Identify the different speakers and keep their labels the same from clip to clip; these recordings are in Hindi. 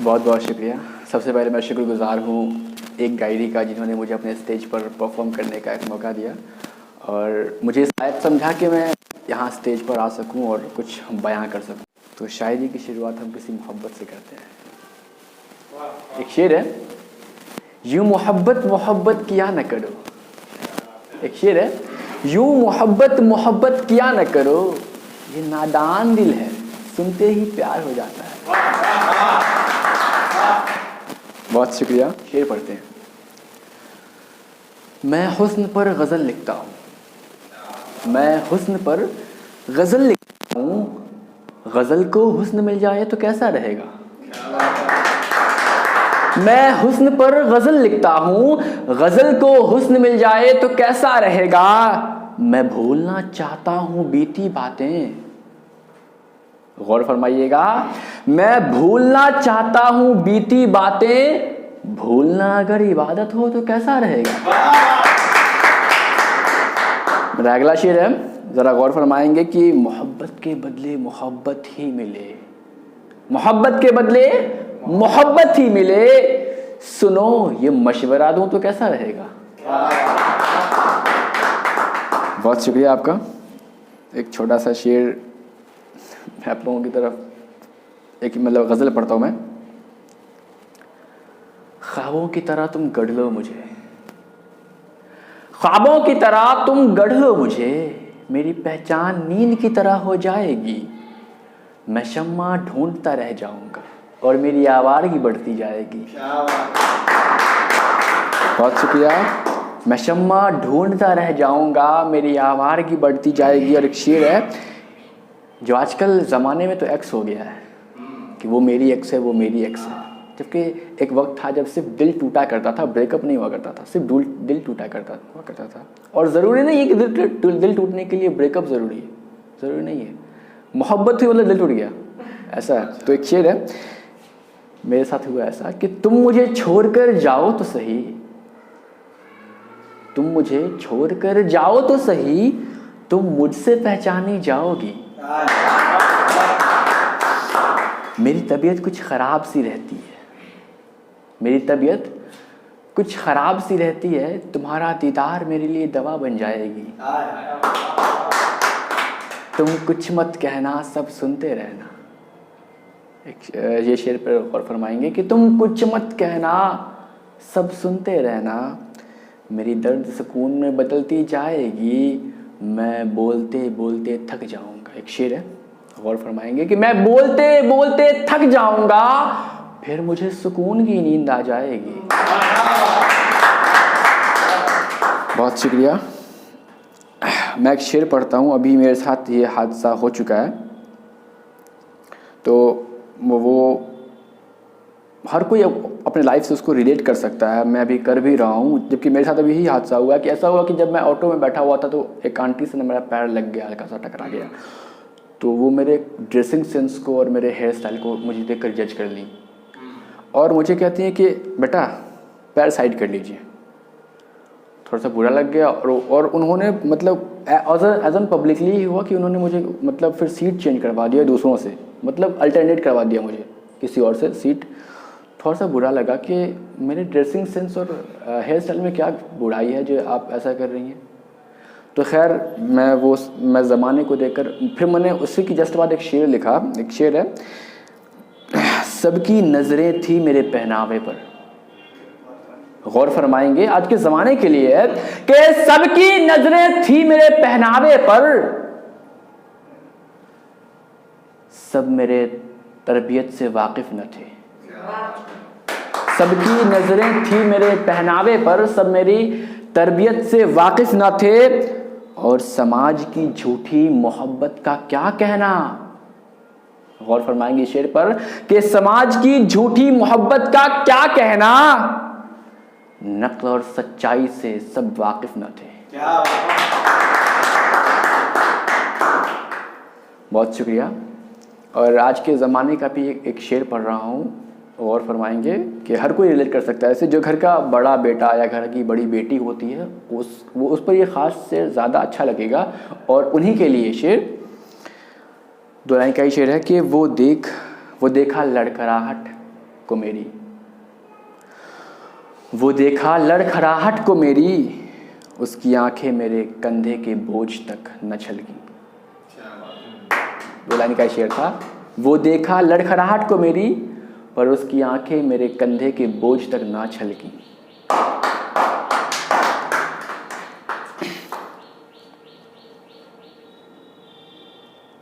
Speaker 1: बहुत बहुत शुक्रिया। सबसे पहले मैं शुक्रगुज़ार हूँ एक गायरी का जिन्होंने मुझे अपने स्टेज पर परफॉर्म करने का एक मौका दिया और मुझे शायद समझा कि मैं यहाँ स्टेज पर आ सकूँ और कुछ बयां कर सकूँ। तो शायरी की शुरुआत हम किसी मोहब्बत से करते हैं। एक शेर है, यूँ मोहब्बत मोहब्बत किया न करो। एक शेर है, यूँ मोहब्बत मोहब्बत किया न करो, ये नादान दिल है सुनते ही प्यार हो जाता है। बहुत शुक्रिया। शेर पढ़ते हैं। मैं हुस्न पर गज़ल लिखता हूँ, मैं हुस्न पर गज़ल लिखता हूँ, गज़ल को हुस्न मिल जाए तो कैसा रहेगा। मैं हुस्न पर गज़ल लिखता हूँ, गज़ल को हुस्न मिल जाए तो कैसा रहेगा। मैं भूलना चाहता हूँ बीती बातें, गौर फरमाइएगा, मैं भूलना चाहता हूँ बीती बातें, भूलना अगर इबादत हो तो कैसा रहेगा। मेरा अगला शेर है, ज़रा गौर फरमाएंगे कि मोहब्बत के बदले मोहब्बत ही मिले, मोहब्बत के बदले मोहब्बत ही मिले, सुनो ये मशवरा दूं तो कैसा रहेगा। बहुत शुक्रिया आपका। एक छोटा सा शेर मैं आप लोगों की तरफ एक गज़ल पढ़ता हूँ मैं। ख्वाबों की तरह तुम गढ़ लो मुझे, ख्वाबों की तरह तुम गढ़ लो मुझे, मेरी पहचान नींद की तरह हो जाएगी, मैं शम्मा ढूंढता रह जाऊंगा और मेरी आवाज़गी बढ़ती जाएगी। बहुत शुक्रिया। मैं शम्मा ढूंढता रह जाऊंगा, मेरी आवाज़गी बढ़ती जाएगी। और एक शेर है जो आजकल ज़माने में तो एक्स हो गया है कि वो मेरी एक्स है, वो मेरी एक्स है, जबकि एक वक्त था जब सिर्फ दिल टूटा करता था, ब्रेकअप नहीं हुआ करता था, सिर्फ दिल टूटा करता था। और ज़रूरी नहीं है कि दिल टूटने के लिए ब्रेकअप ज़रूरी है, ज़रूरी नहीं है। मोहब्बत हुई मतलब दिल टूट गया, ऐसा है। तो एक शेर है, मेरे साथ हुआ ऐसा कि तुम मुझे छोड़कर जाओ तो सही, तुम मुझे छोड़कर जाओ तो सही, तुम मुझसे पहचानी जाओगी। मेरी तबीयत कुछ ख़राब सी रहती है, मेरी तबीयत कुछ ख़राब सी रहती है, तुम्हारा दीदार मेरे लिए दवा बन जाएगी। तुम कुछ मत कहना सब सुनते रहना। ये शेर पर गौर फरमाएंगे कि तुम कुछ मत कहना सब सुनते रहना, मेरी दर्द सुकून में बदलती जाएगी, मैं बोलते बोलते थक जाऊंगा। एक शेर है, गौर फरमाएंगे कि मैं बोलते बोलते थक जाऊंगा, फिर मुझे सुकून की नींद आ जाएगी। बहुत शुक्रिया। मैं एक शेर पढ़ता हूँ। अभी मेरे साथ ये हादसा हो चुका है, तो वो हर कोई अपने लाइफ से उसको रिलेट कर सकता है। मैं अभी कर भी रहा हूँ, जबकि मेरे साथ अभी यही हादसा हुआ कि ऐसा हुआ कि जब मैं ऑटो में बैठा हुआ था तो एक आंटी से मेरा पैर लग गया, हल्का सा टकरा गया, तो वो मेरे ड्रेसिंग सेंस को और मेरे हेयर स्टाइल को मुझे देखकर जज कर ली और मुझे कहती हैं कि बेटा पैर साइड कर लीजिए। थोड़ा सा बुरा लग गया और उन्होंने एज एन पब्लिकली ही हुआ कि उन्होंने मुझे फिर सीट चेंज करवा दिया दूसरों से, अल्टरनेट करवा दिया मुझे किसी और से सीट। थोड़ा सा बुरा लगा कि मेरे ड्रेसिंग सेंस और हेयर स्टाइल में क्या बुराई है जो आप ऐसा कर रही हैं। तो खैर मैं ज़माने को देखकर फिर मैंने उसी की जस्ट बाद एक शेर लिखा। एक शेर है, सबकी नज़रें थी मेरे पहनावे पर, गौर फरमाएंगे आज के ज़माने के लिए है कि सबकी नज़रें थी मेरे पहनावे पर, सब मेरे तरबियत से वाकिफ़ न थे। सबकी नज़रें थी मेरे पहनावे पर, सब मेरी तरबियत से वाकिफ़ न थे, और समाज की झूठी मोहब्बत का क्या कहना। गौर फरमाएंगे शेर पर कि समाज की झूठी मोहब्बत का क्या कहना, नक़्ल और सच्चाई से सब वाकिफ़ न थे। बहुत शुक्रिया। और आज के ज़माने का भी एक शेर पढ़ रहा हूँ, गौर फरमाएंगे कि हर कोई रिलेट कर सकता है। ऐसे जो घर का बड़ा बेटा या घर की बड़ी बेटी होती है उस पर ये ख़ास से ज़्यादा अच्छा लगेगा। और उन्हीं के लिए शेर, दो लाइन का ही शेर है कि वो देखा लड़खड़ाहट को मेरी, वो देखा लड़खड़ाहट को मेरी, उसकी आंखें मेरे कंधे के बोझ तक न छलकी। दो लाइन का शेर था। वो देखा लड़खड़ाहट को मेरी, पर उसकी आंखें मेरे कंधे के बोझ तक ना छलकी।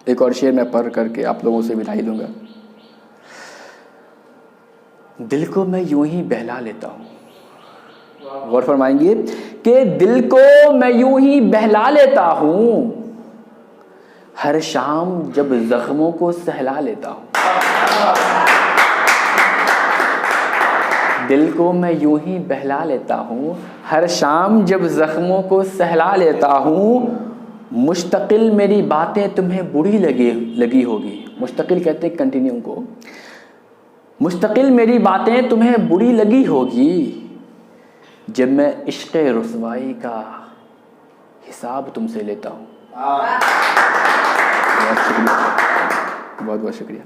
Speaker 1: एक और शेर मैं पढ़ करके आप लोगों से विदाई दूंगा। दिल को मैं यूं ही बहला लेता हूं, गौर फरमाएंगे कि दिल को मैं यूं ही बहला लेता हूं, हर शाम जब जख्मों को सहला लेता हूं। दिल को मैं यूं ही बहला लेता हूं, हर शाम जब जख्मों को सहला लेता हूं, मुस्तकिल मेरी बातें तुम्हें बुरी लगी होगी। मुस्तकिल कहते हैं कंटिन्यू को। मुस्तकिल मेरी बातें तुम्हें बुरी लगी होगी, जब मैं इश्क़ रुसवाई का हिसाब तुमसे लेता हूँ। बहुत शुक्रिया, बहुत बहुत शुक्रिया।